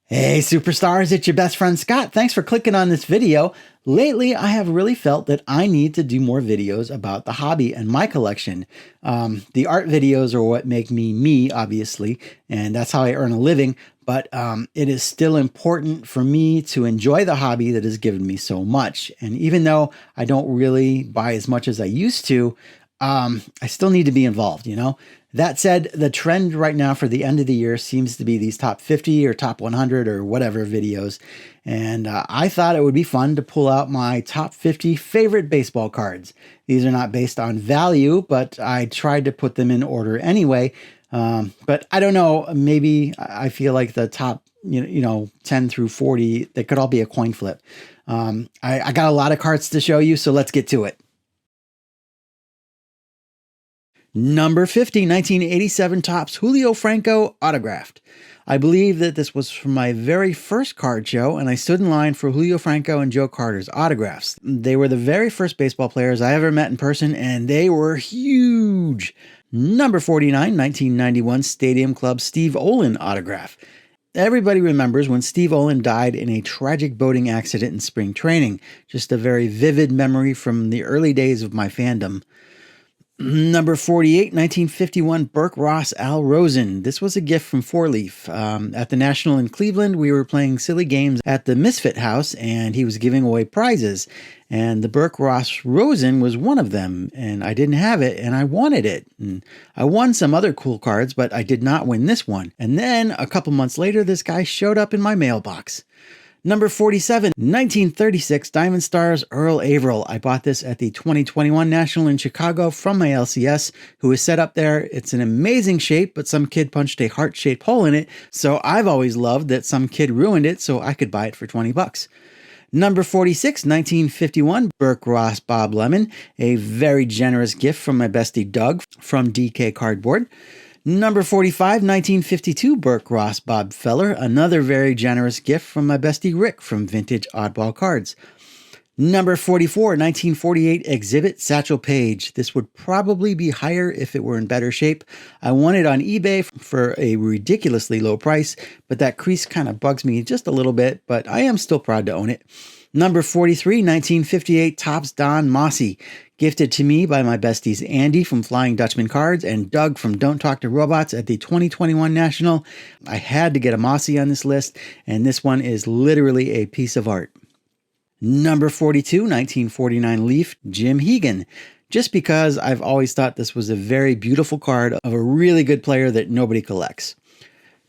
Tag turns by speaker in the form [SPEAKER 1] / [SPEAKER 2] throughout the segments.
[SPEAKER 1] Hey superstars, it's your best friend Scott. Thanks for clicking on this video. Lately, I have really felt that I need to do more videos about the hobby and my collection. The art videos are what make me, obviously, and that's how I earn a living. But it is still important for me to enjoy the hobby that has given me so much. And even though I don't really buy as much as I used to, I still need to be involved, That said, the trend right now for the end of the year seems to be these top 50 or top 100 or whatever videos. And I thought it would be fun to pull out my top 50 favorite baseball cards. These are not based on value, but I tried to put them in order anyway. But I don't know, maybe I feel like the top 10 through 40, they could all be a coin flip. I got a lot of cards to show you, so let's get to it. Number 50, 1987 Topps Julio Franco autographed. I believe that this was from my very first card show, and I stood in line for Julio Franco and Joe Carter's autographs. They were the very first baseball players I ever met in person, and they were huge. Number 49, 1991 Stadium Club Steve Olin autograph. Everybody remembers when Steve Olin died in a tragic boating accident in spring training. Just a very vivid memory from the early days of my fandom. Number 48, 1951, Burke Ross Al Rosen. This was a gift from Four Leaf. At the National in Cleveland, we were playing silly games at the Misfit House, and he was giving away prizes. And the Burke Ross Rosen was one of them, and I didn't have it, and I wanted it. And I won some other cool cards, but I did not win this one. And then, a couple months later, this guy showed up in my mailbox. Number 47, 1936 Diamond Stars Earl Averill. I bought this at the 2021 National in Chicago from my LCS, who is set up there. It's an amazing shape, but some kid punched a heart-shaped hole in it, so I've always loved that some kid ruined it so I could buy it for 20 bucks. Number 46, 1951, Burke Ross Bob Lemon. A very generous gift from my bestie Doug from DK Cardboard. Number 45, 1952, Burke Ross Bob Feller. Another very generous gift from my bestie Rick from Vintage Oddball Cards. Number 44, 1948, Exhibit Satchel Paige. This would probably be higher if it were in better shape. I won it on eBay for a ridiculously low price, but that crease kind of bugs me just a little bit, but I am still proud to own it. Number 43, 1958, Topps Don Mossi. Gifted to me by my besties Andy from Flying Dutchman Cards and Doug from Don't Talk to Robots at the 2021 National. I had to get a Mossi on this list, and this one is literally a piece of art. Number 42, 1949 Leaf, Jim Hegan. Just because I've always thought this was a very beautiful card of a really good player that nobody collects.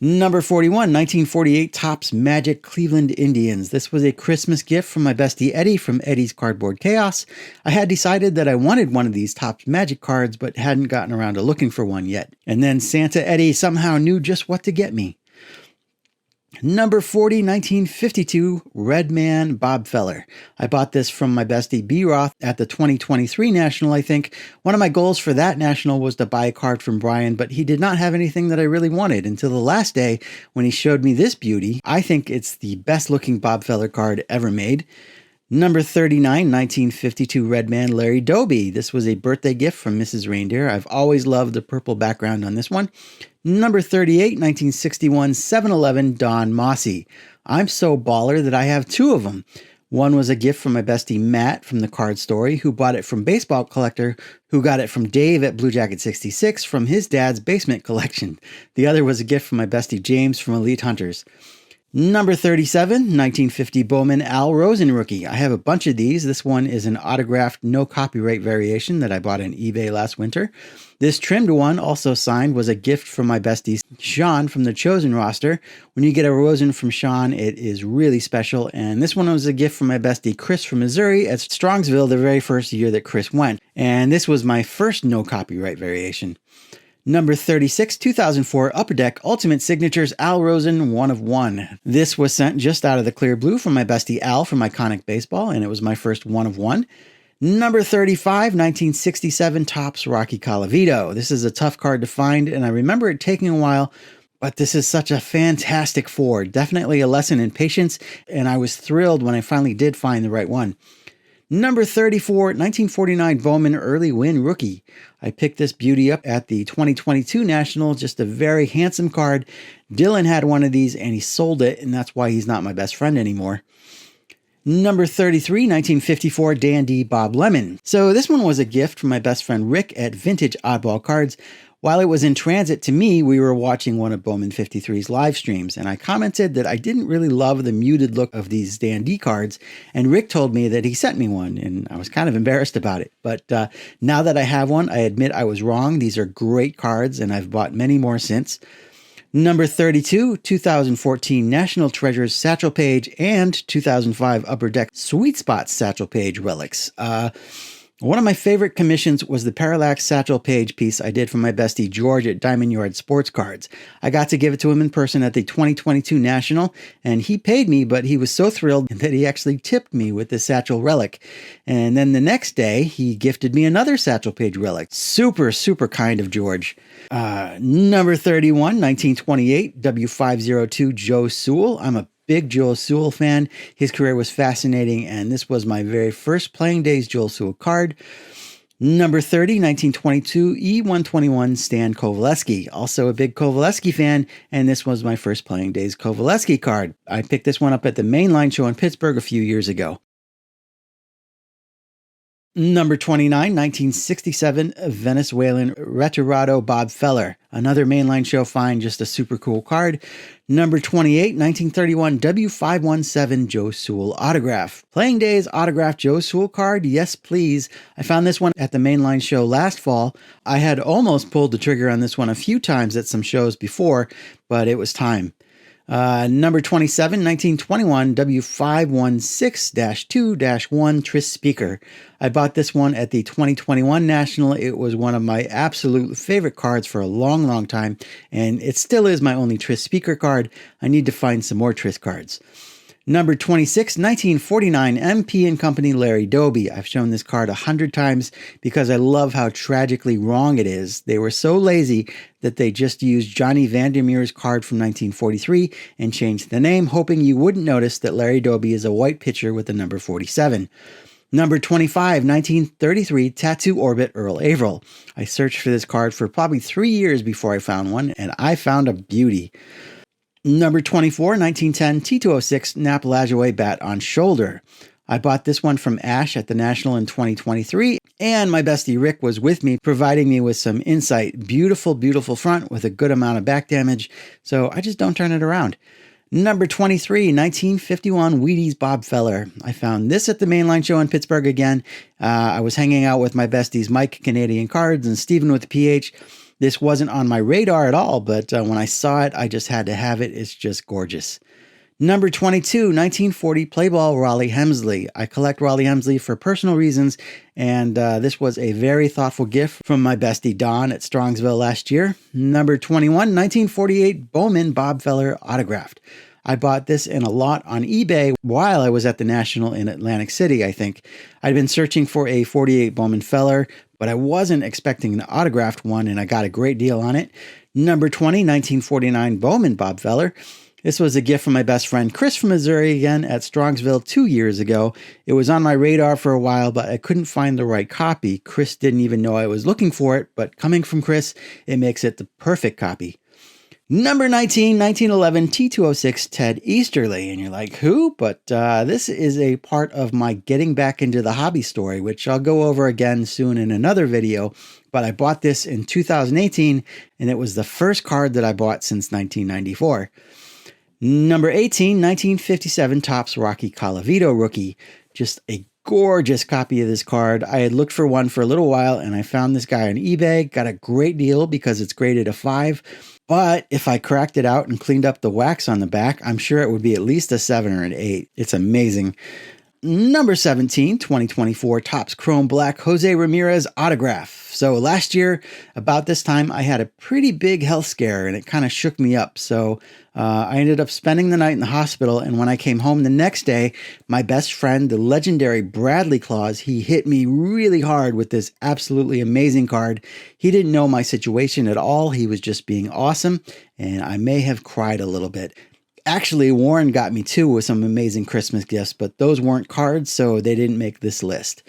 [SPEAKER 1] Number 41, 1948 Topps Magic Cleveland Indians. This was a Christmas gift from my bestie Eddie from Eddie's Cardboard Chaos. I had decided that I wanted one of these Topps Magic cards, but hadn't gotten around to looking for one yet. And then Santa Eddie somehow knew just what to get me. Number 40, 1952, Redman Bob Feller. I bought this from my bestie B. Roth at the 2023 National, I think. One of my goals for that National was to buy a card from Brian, but he did not have anything that I really wanted until the last day when he showed me this beauty. I think it's the best looking Bob Feller card ever made. Number 39, 1952 Redman Larry Doby. This was a birthday gift from Mrs. Reindeer. I've always loved the purple background on this one. Number 38, 1961 7-Eleven Don Mossi. I'm so baller that I have two of them. One was a gift from my bestie Matt from the Card Story, who bought it from Baseball Collector, who got it from Dave at Blue Jacket 66 from his dad's basement collection. The other was a gift from my bestie James from Elite Hunters. Number 37, 1950 Bowman Al Rosen rookie. I have a bunch of these. This one is an autographed no copyright variation that I bought on eBay last winter. This trimmed one, also signed, was a gift from my bestie Sean from the Chosen roster. When you get a Rosen from Sean, it is really special. And this one was a gift from my bestie Chris from Missouri at Strongsville the very first year that Chris went. And this was my first no copyright variation. Number 36, 2004 Upper Deck Ultimate Signatures Al Rosen 1 of 1. This was sent just out of the clear blue from my bestie Al from Iconic Baseball, and it was my first 1 of 1. Number 35, 1967 Topps Rocky Colavito. This is a tough card to find, and I remember it taking a while, but this is such a fantastic four. Definitely a lesson in patience, and I was thrilled when I finally did find the right one. Number 34, 1949 Bowman Early Win Rookie. I picked this beauty up at the 2022 National, just a very handsome card. Dylan had one of these and he sold it, and that's why he's not my best friend anymore. Number 33, 1954 Dandy Bob Lemon. So this one was a gift from my best friend Rick at Vintage Oddball Cards. While it was in transit to me, we were watching one of Bowman 53's live streams, and I commented that I didn't really love the muted look of these Dandy cards, and Rick told me that he sent me one, and I was kind of embarrassed about it. But now that I have one, I admit I was wrong. These are great cards, and I've bought many more since. Number 32, 2014 National Treasures Satchel Paige and 2005 Upper Deck Sweet Spot Satchel Paige relics. One of my favorite commissions was the Parallax Satchel Paige piece I did for my bestie George at Diamond Yard Sports Cards. I got to give it to him in person at the 2022 National, and he paid me, but he was so thrilled that he actually tipped me with the satchel relic. And then the next day, he gifted me another Satchel Paige relic. Super, super kind of George. Number 31, 1928 W502 Joe Sewell. I'm a big Joel Sewell fan. His career was fascinating, and this was my very first Playing Days Joel Sewell card. Number 30, 1922 E121 Stan Kovaleski. Also a big Kovaleski fan, and this was my first Playing Days Kovaleski card. I picked this one up at the Mainline show in Pittsburgh a few years ago. Number 29, 1967 Venezuelan Retirado Bob Feller. Another Mainline show find, just a super cool card. Number 28, 1931 W517 Joe Sewell autograph. Playing Days autograph Joe Sewell card, yes please. I found this one at the Mainline show last fall. I had almost pulled the trigger on this one a few times at some shows before, but it was time. Number 27, 1921 W516-2-1 Tris Speaker. I bought this one at the 2021 National. It was one of my absolute favorite cards for a long, long time, and it still is my only Tris Speaker card. I need to find some more Tris cards. Number 26, 1949 MP & Company Larry Doby. I've shown this card 100 times because I love how tragically wrong it is. They were so lazy that they just used Johnny Vandermeer's card from 1943 and changed the name, hoping you wouldn't notice that Larry Doby is a white pitcher with the number 47. Number 25, 1933 Tattoo Orbit Earl Averill. I searched for this card for probably 3 years before I found one, and I found a beauty. Number 24, 1910 T206 Nap Lajoie Bat on Shoulder. I bought this one from Ash at the National in 2023, and my bestie Rick was with me, providing me with some insight. Beautiful, beautiful front with a good amount of back damage, so I just don't turn it around. Number 23, 1951 Wheaties Bob Feller. I found this at the Mainline show in Pittsburgh again. I was hanging out with my besties Mike, Canadian Cards, and Steven with the PH. This wasn't on my radar at all, but when I saw it, I just had to have it. It's just gorgeous. Number 22, 1940 Playball Raleigh Hemsley. I collect Raleigh Hemsley for personal reasons, and this was a very thoughtful gift from my bestie Don at Strongsville last year. Number 21, 1948 Bowman Bob Feller autographed. I bought this in a lot on eBay while I was at the National in Atlantic City, I think. I'd been searching for a 48 Bowman Feller, but I wasn't expecting an autographed one, and I got a great deal on it. Number 20, 1949 Bowman Bob Feller. This was a gift from my best friend Chris from Missouri again at Strongsville 2 years ago. It was on my radar for a while, but I couldn't find the right copy. Chris didn't even know I was looking for it, but coming from Chris, it makes it the perfect copy. Number 19, 1911 T206 Ted Easterly. And you're like, who? But this is a part of my getting back into the hobby story, which I'll go over again soon in another video. But I bought this in 2018, and it was the first card that I bought since 1994. Number 18, 1957 Topps Rocky Colavito Rookie. Just a gorgeous copy of this card. I had looked for one for a little while, and I found this guy on eBay. Got a great deal because it's graded a 5. But if I cracked it out and cleaned up the wax on the back, I'm sure it would be at least a 7 or an 8. It's amazing. Number 17, 2024 Topps Chrome Black Jose Ramirez autograph. So last year, about this time, I had a pretty big health scare and it kind of shook me up. So I ended up spending the night in the hospital. And when I came home the next day, my best friend, the legendary Bradley Claus, he hit me really hard with this absolutely amazing card. He didn't know my situation at all. He was just being awesome. And I may have cried a little bit. Actually, Warren got me too with some amazing Christmas gifts, but those weren't cards, so they didn't make this list.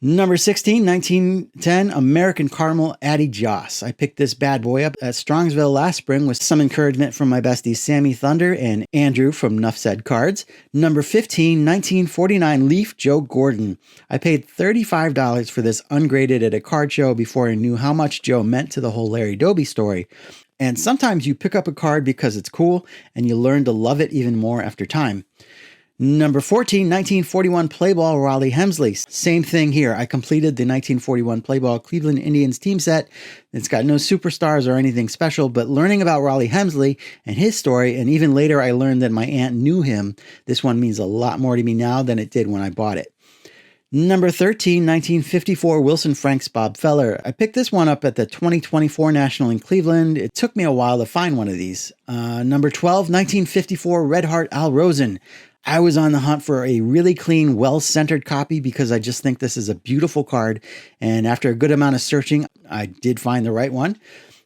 [SPEAKER 1] Number 16, 1910, American Caramel Addie Joss. I picked this bad boy up at Strongsville last spring with some encouragement from my besties Sammy Thunder and Andrew from Nuff Said Cards. Number 15, 1949 Leaf Joe Gordon. I paid $35 for this ungraded at a card show before I knew how much Joe meant to the whole Larry Doby story. And sometimes you pick up a card because it's cool and you learn to love it even more after time. Number 14, 1941 Playball Raleigh Hemsley. Same thing here. I completed the 1941 Playball Cleveland Indians team set. It's got no superstars or anything special, but learning about Raleigh Hemsley and his story, and even later I learned that my aunt knew him, this one means a lot more to me now than it did when I bought it. Number 13, 1954 Wilson Franks Bob Feller. I picked this one up at the 2024 National in Cleveland. It took me a while to find one of these. Number 12, 1954 Red Heart Al Rosen. I was on the hunt for a really clean, well-centered copy because I just think this is a beautiful card. And after a good amount of searching, I did find the right one.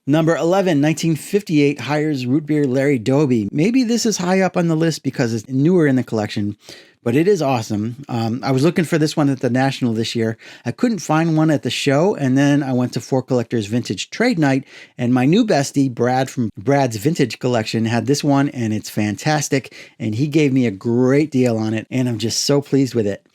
[SPEAKER 1] Number 11, 1958 Hires Root Beer Larry Doby. Maybe this is high up on the list because it's newer in the collection, but it is awesome. I was looking for this one at the National this year. I couldn't find one at the show, and then I went to Four Collectors Vintage Trade Night, and my new bestie, Brad from Brad's Vintage Collection, had this one, and it's fantastic, and he gave me a great deal on it, and I'm just so pleased with it.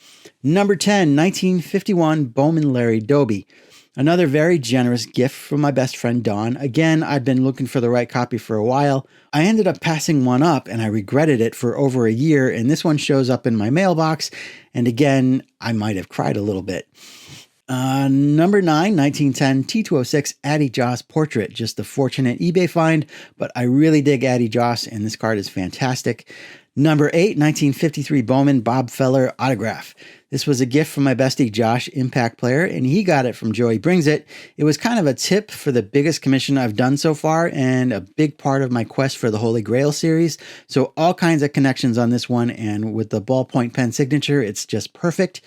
[SPEAKER 1] Number 10, 1951 Bowman Larry Doby. Another very generous gift from my best friend Dawn. Again, I'd been looking for the right copy for a while. I ended up passing one up and I regretted it for over a year, and this one shows up in my mailbox, and again, I might have cried a little bit. Number 9, 1910 T206 Addie Joss Portrait. Just a fortunate eBay find, but I really dig Addie Joss, and this card is fantastic. Number 8, 1953 Bowman Bob Feller Autograph. This was a gift from my bestie Josh, Impact Player, and he got it from Joey Brings It. It was kind of a tip for the biggest commission I've done so far and a big part of my quest for the Holy Grail series. So all kinds of connections on this one, and with the ballpoint pen signature, it's just perfect.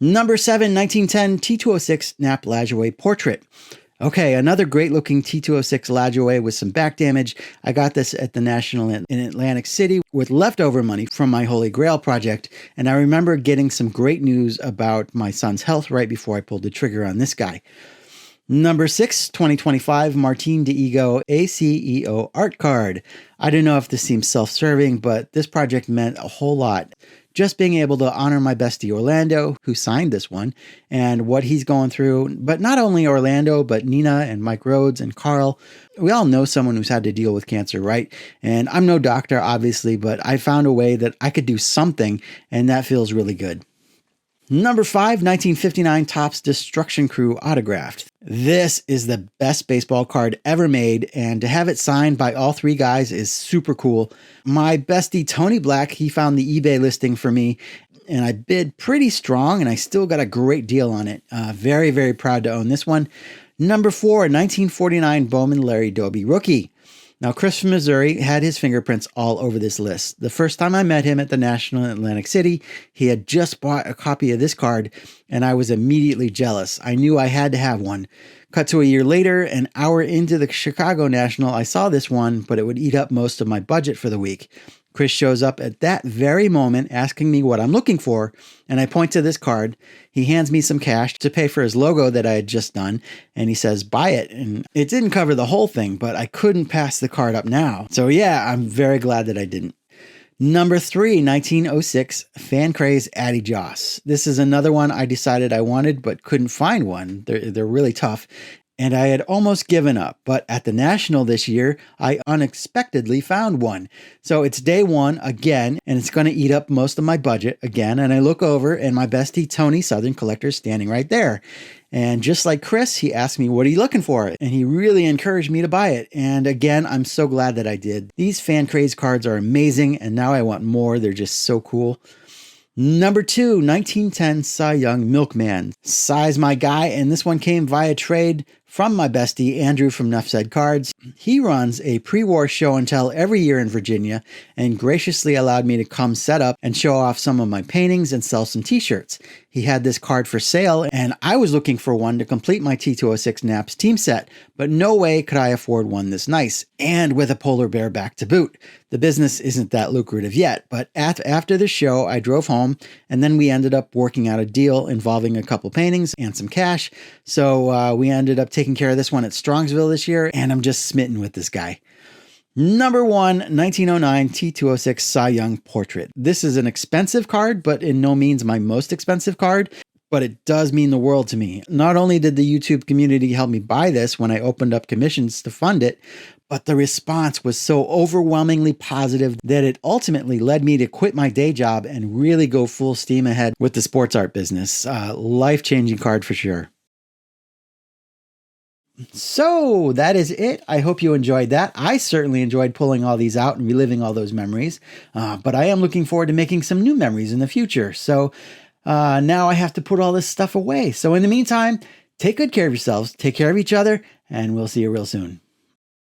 [SPEAKER 1] Number 7, 1910 T206 Nap Lajoie Portrait. Okay, another great-looking T206 Lajoie with some back damage. I got this at the National in Atlantic City with leftover money from my Holy Grail project, and I remember getting some great news about my son's health right before I pulled the trigger on this guy. Number 6, 2025 Martin Diego ACEO Art Card. I don't know if this seems self-serving, but this project meant a whole lot. Just being able to honor my bestie Orlando, who signed this one, and what he's going through. But not only Orlando, but Nina and Mike Rhodes and Carl. We all know someone who's had to deal with cancer, right? And I'm no doctor, obviously, but I found a way that I could do something, and that feels really good. Number 5, 1959 Topps Destruction Crew Autographed. This is the best baseball card ever made, and to have it signed by all three guys is super cool. My bestie Tony Black, he found the eBay listing for me, and I bid pretty strong, and I still got a great deal on it. Very, very proud to own this one. Number 4, 1949 Bowman Larry Doby Rookie. Now, Chris from Missouri had his fingerprints all over this list. The first time I met him at the National in Atlantic City, he had just bought a copy of this card, and I was immediately jealous. I knew I had to have one. Cut to a year later, an hour into the Chicago National, I saw this one, but it would eat up most of my budget for the week. Chris shows up at that very moment asking me what I'm looking for, and I point to this card. He hands me some cash to pay for his logo that I had just done, and he says, buy it. And it didn't cover the whole thing, but I couldn't pass the card up now. So yeah, I'm very glad that I didn't. Number 3, 1906 Fan Craze Addie Joss. This is another one I decided I wanted, but couldn't find one. They're really tough. And I had almost given up, but at the National this year, I unexpectedly found one. So it's day one again, and it's going to eat up most of my budget again. And I look over, and my bestie Tony, Southern Collector, is standing right there. And just like Chris, he asked me, what are you looking for? And he really encouraged me to buy it. And again, I'm so glad that I did. These Fan Craze cards are amazing, and now I want more. They're just so cool. Number 2, 1910 Cy Young Milkman. Size my guy, and this one came via trade from my bestie, Andrew from Nuff Said Cards. He runs a pre-war show and tell every year in Virginia and graciously allowed me to come set up and show off some of my paintings and sell some t-shirts. He had this card for sale and I was looking for one to complete my T206 Naps team set, but no way could I afford one this nice and with a polar bear back to boot. The business isn't that lucrative yet, but after the show, I drove home and then we ended up working out a deal involving a couple paintings and some cash. So we ended up taking care of this one at Strongsville this year, and I'm just smitten with this guy. Number 1, 1909 T206 Cy Young Portrait. This is an expensive card, but in no means my most expensive card. But it does mean the world to me. Not only did the YouTube community help me buy this when I opened up commissions to fund it, but the response was so overwhelmingly positive that it ultimately led me to quit my day job and really go full steam ahead with the sports art business. Life-changing card for sure. So that is it. I hope you enjoyed that. I certainly enjoyed pulling all these out and reliving all those memories, but I am looking forward to making some new memories in the future. So now I have to put all this stuff away. So in the meantime, take good care of yourselves, take care of each other, and we'll see you real soon.